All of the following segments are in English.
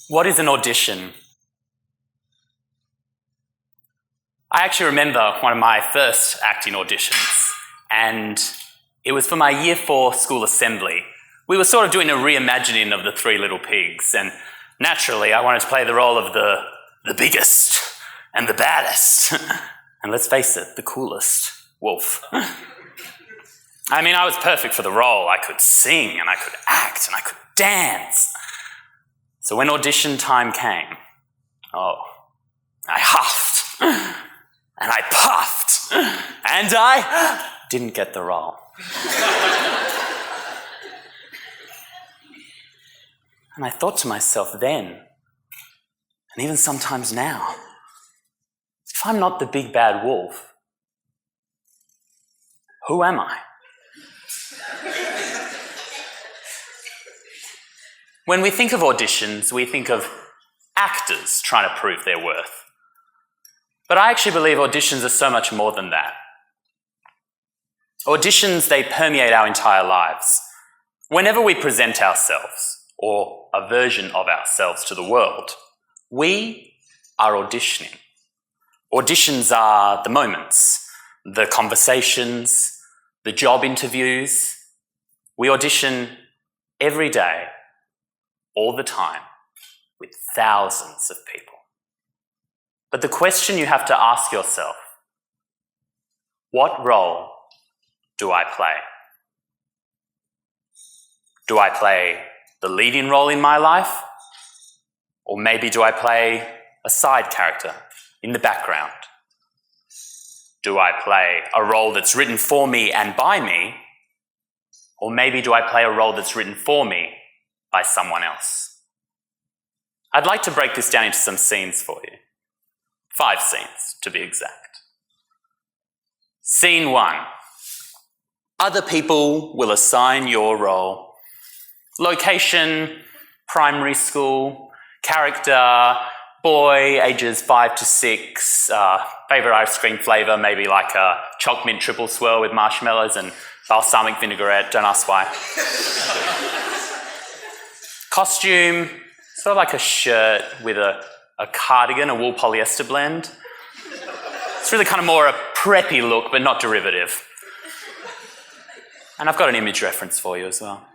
What is an audition? I actually remember one of my first acting auditions, and it was for my Year 4 school assembly. We were sort of doing a reimagining of the Three Little Pigs, and naturally I wanted to play the role of the biggest and the baddest, and let's face it, the coolest wolf. I mean, I was perfect for the role. I could sing, and I could act, and I could dance. So when audition time came, I huffed, and I puffed, and I didn't get the role. And I thought to myself then, and even sometimes now, if I'm not the big bad wolf, who am I? When we think of auditions, we think of actors trying to prove their worth. But I actually believe auditions are so much more than that. Auditions, they permeate our entire lives. Whenever we present ourselves, or a version of ourselves to the world, we are auditioning. Auditions are the moments, the conversations, the job interviews. We audition every day, all the time, with thousands of people. But the question you have to ask yourself, what role do I play? Do I play the leading role in my life? Or maybe do I play a side character in the background? Do I play a role that's written for me and by me? Or maybe do I play a role that's written for me by someone else? I'd like to break this down into some scenes for you. 5 scenes, to be exact. Scene 1. Other people will assign your role. Location, primary school. Character, boy, ages 5 to 6. Favourite ice cream flavour, maybe like a choc mint triple swirl with marshmallows and balsamic vinaigrette, don't ask why. Costume, sort of like a shirt with a cardigan, a wool polyester blend. It's really kind of more a preppy look, but not derivative. And I've got an image reference for you as well.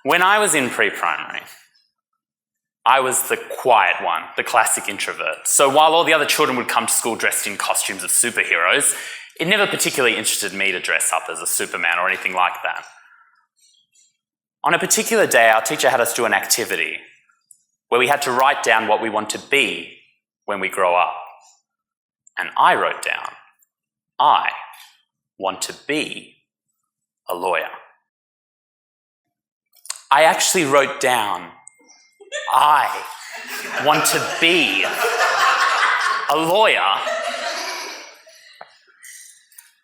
When I was in pre-primary, I was the quiet one, the classic introvert. So while all the other children would come to school dressed in costumes of superheroes, it never particularly interested me to dress up as a Superman or anything like that. On a particular day, our teacher had us do an activity where we had to write down what we want to be when we grow up. And I wrote down, I want to be a lawyer. I actually wrote down, I want to be a lawyer.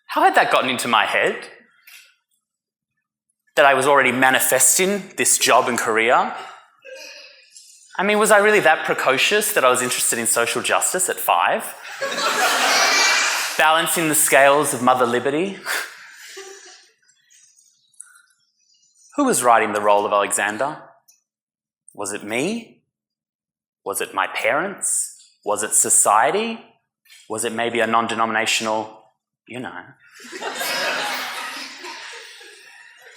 How had that gotten into my head? That I was already manifesting this job and career? I mean, was I really that precocious that I was interested in social justice at 5? Balancing the scales of Mother Liberty? Who was writing the role of Alexander? Was it me? Was it my parents? Was it society? Was it maybe a non-denominational,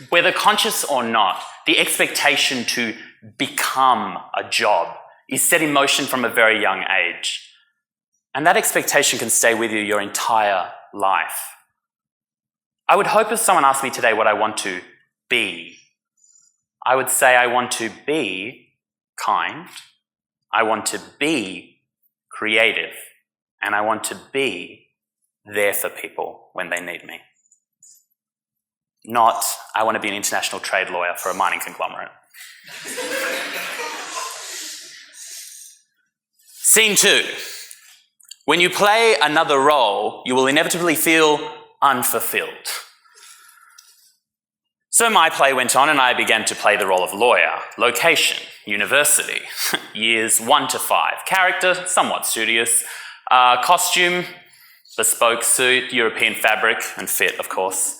Whether conscious or not, the expectation to become a job is set in motion from a very young age. And that expectation can stay with you your entire life. I would hope if someone asked me today what I want to be, I would say I want to be kind, I want to be creative, and I want to be there for people when they need me. Not, I want to be an international trade lawyer for a mining conglomerate. Scene 2. When you play another role, you will inevitably feel unfulfilled. So my play went on and I began to play the role of lawyer. Location, university, years 1 to 5. Character, somewhat studious. Costume, bespoke suit, European fabric, and fit, of course.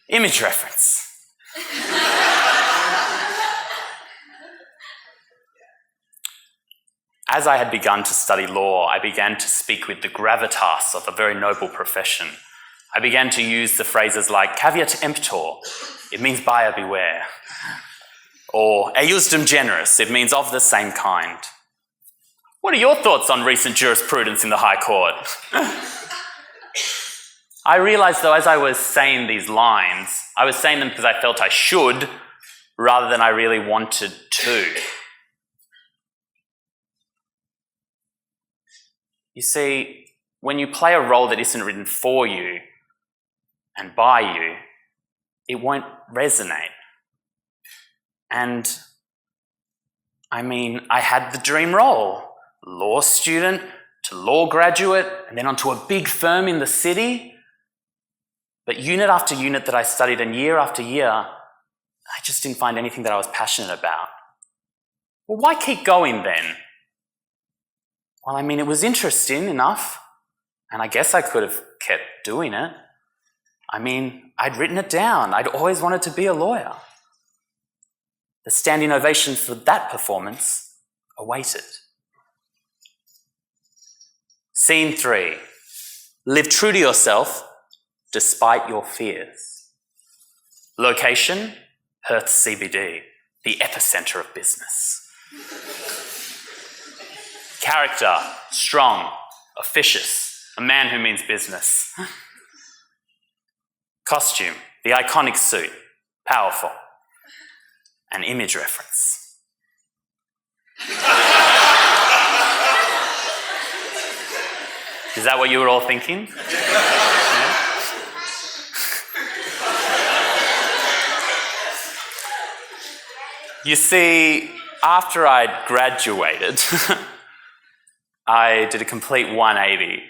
Image reference. As I had begun to study law, I began to speak with the gravitas of a very noble profession. I began to use the phrases like caveat emptor, it means buyer beware, or ejusdem generis, it means of the same kind. What are your thoughts on recent jurisprudence in the High Court? I realised though, as I was saying these lines, I was saying them because I felt I should, rather than I really wanted to. You see, when you play a role that isn't written for you and by you, it won't resonate. And I mean, I had the dream role, law student to law graduate, and then onto a big firm in the city. But unit after unit that I studied and year after year, I just didn't find anything that I was passionate about. Well, why keep going then? Well, I mean, it was interesting enough, and I guess I could have kept doing it. I mean, I'd written it down. I'd always wanted to be a lawyer. The standing ovation for that performance awaited. Scene 3. Live true to yourself despite your fears. Location, Perth CBD, the epicenter of business. Character, strong, officious, a man who means business. Costume, the iconic suit, powerful. An image reference. Is that what you were all thinking? Yeah? You see, after I'd graduated, I did a complete 180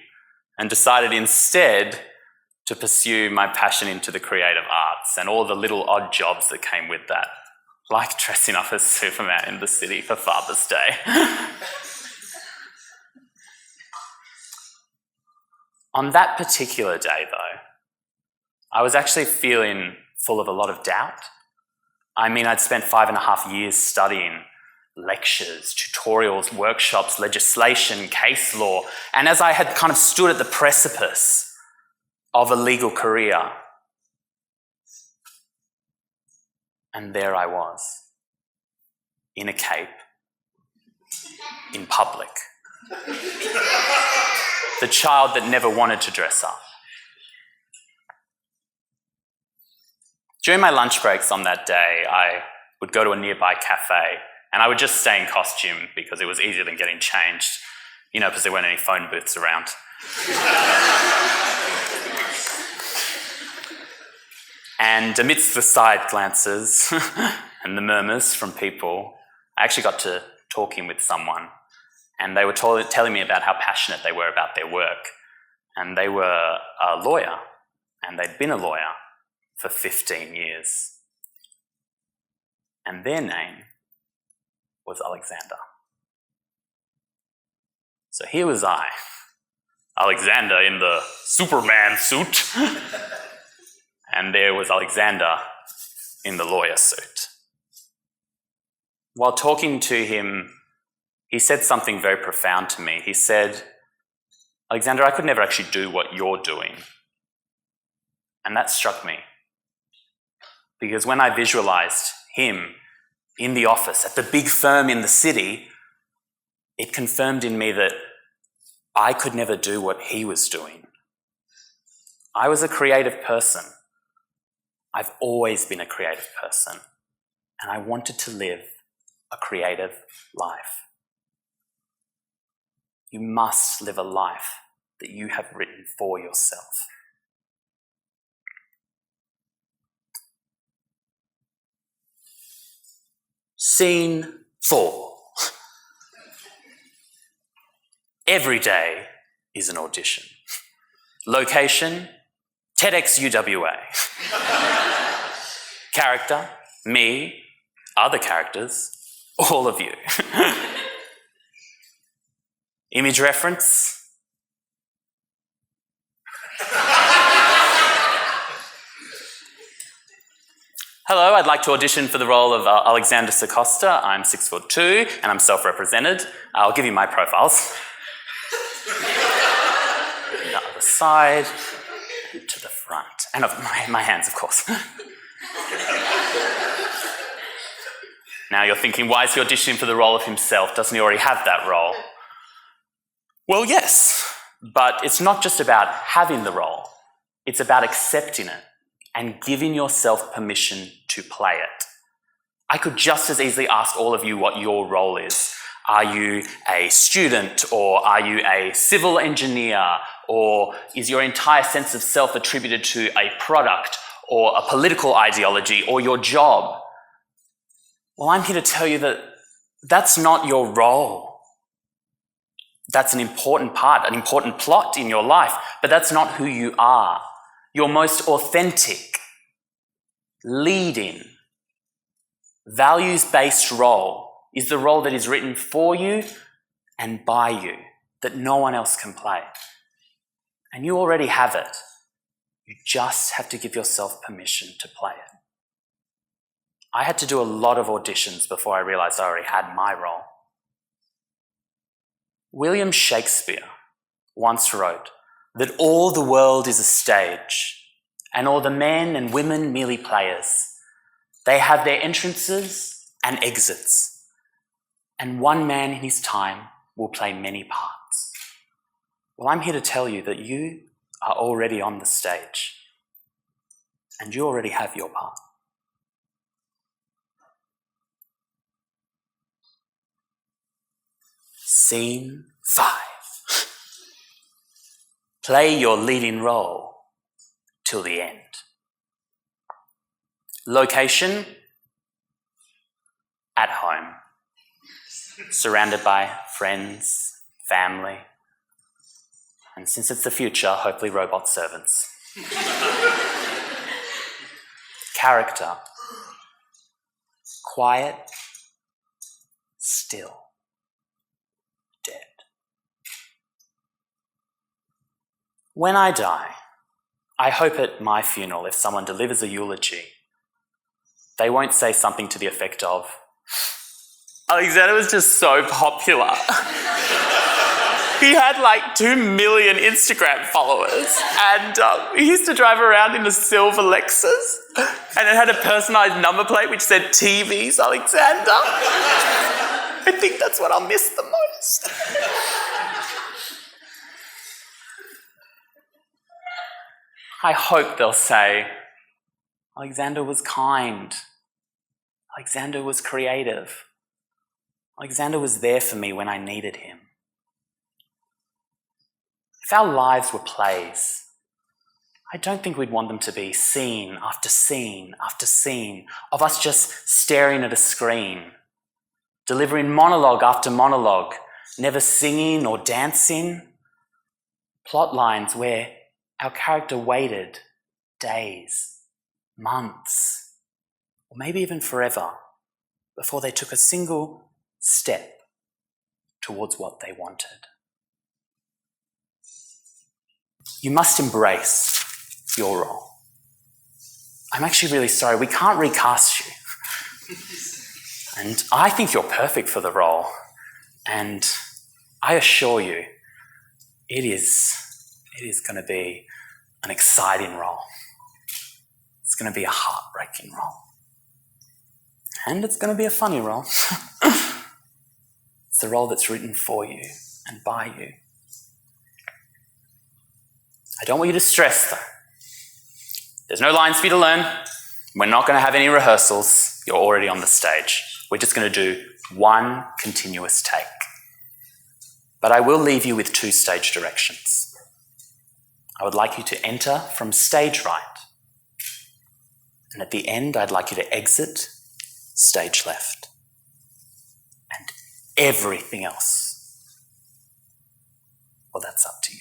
and decided instead to pursue my passion into the creative arts and all the little odd jobs that came with that, like dressing up as Superman in the city for Father's Day. On that particular day, though, I was actually feeling full of a lot of doubt. I mean, I'd spent 5.5 years studying lectures, tutorials, workshops, legislation, case law, and as I had kind of stood at the precipice of a legal career, and there I was, in a cape, in public. The child that never wanted to dress up. During my lunch breaks on that day, I would go to a nearby cafe and I would just stay in costume because it was easier than getting changed, you know, because there weren't any phone booths around. And amidst the side glances and the murmurs from people, I actually got to talking with someone, and they were telling me about how passionate they were about their work. And they were a lawyer, and they'd been a lawyer for 15 years. And their name was Alexander. So here was I, Alexander in the Superman suit, and there was Alexander in the lawyer suit. While talking to him, he said something very profound to me. He said, Alexander, I could never actually do what you're doing. And that struck me. Because when I visualized him in the office at the big firm in the city, it confirmed in me that I could never do what he was doing. I was a creative person. I've always been a creative person, and I wanted to live a creative life. You must live a life that you have written for yourself. Scene 4. Every day is an audition. Location, TEDxUWA. Character, me, other characters, all of you. Image reference. Hello, I'd like to audition for the role of Alexander Circosta. I'm 6'2" and I'm self-represented. I'll give you my profiles. The other side, and to the front. And of my hands, of course. Now you're thinking, why is he auditioning for the role of himself? Doesn't he already have that role? Well, yes, but it's not just about having the role. It's about accepting it and giving yourself permission to play it. I could just as easily ask all of you what your role is. Are you a student, or are you a civil engineer, or is your entire sense of self attributed to a product or a political ideology or your job? Well, I'm here to tell you that that's not your role. That's an important part, an important plot in your life, but that's not who you are. Your most authentic, leading, values-based role is the role that is written for you and by you, that no one else can play. And you already have it. You just have to give yourself permission to play it. I had to do a lot of auditions before I realised I already had my role. William Shakespeare once wrote that all the world is a stage, and all the men and women merely players. They have their entrances and exits, and one man in his time will play many parts. Well, I'm here to tell you that you are already on the stage, and you already have your part. Scene 5. Play your leading role till the end. Location, at home, surrounded by friends, family, and since it's the future, hopefully robot servants. Character, quiet, still, dead. When I die, I hope at my funeral, if someone delivers a eulogy, they won't say something to the effect of, Alexander was just so popular. He had like 2 million Instagram followers, and he used to drive around in a silver Lexus, and it had a personalised number plate which said TV's Alexander. I think that's what I'll miss the most. I hope they'll say, Alexander was kind. Alexander was creative. Alexander was there for me when I needed him. If our lives were plays, I don't think we'd want them to be scene after scene after scene of us just staring at a screen, delivering monologue after monologue, never singing or dancing. Plot lines where our character waited days, months, or maybe even forever before they took a single step towards what they wanted. You must embrace your role. I'm actually really sorry, we can't recast you. And I think you're perfect for the role. And I assure you, it is going to be an exciting role. It's going to be a heartbreaking role. And it's going to be a funny role. It's the role that's written for you and by you. I don't want you to stress, though. There's no lines for you to learn. We're not going to have any rehearsals. You're already on the stage. We're just going to do one continuous take. But I will leave you with 2 stage directions. I would like you to enter from stage right. And at the end, I'd like you to exit stage left. And everything else, well, that's up to you.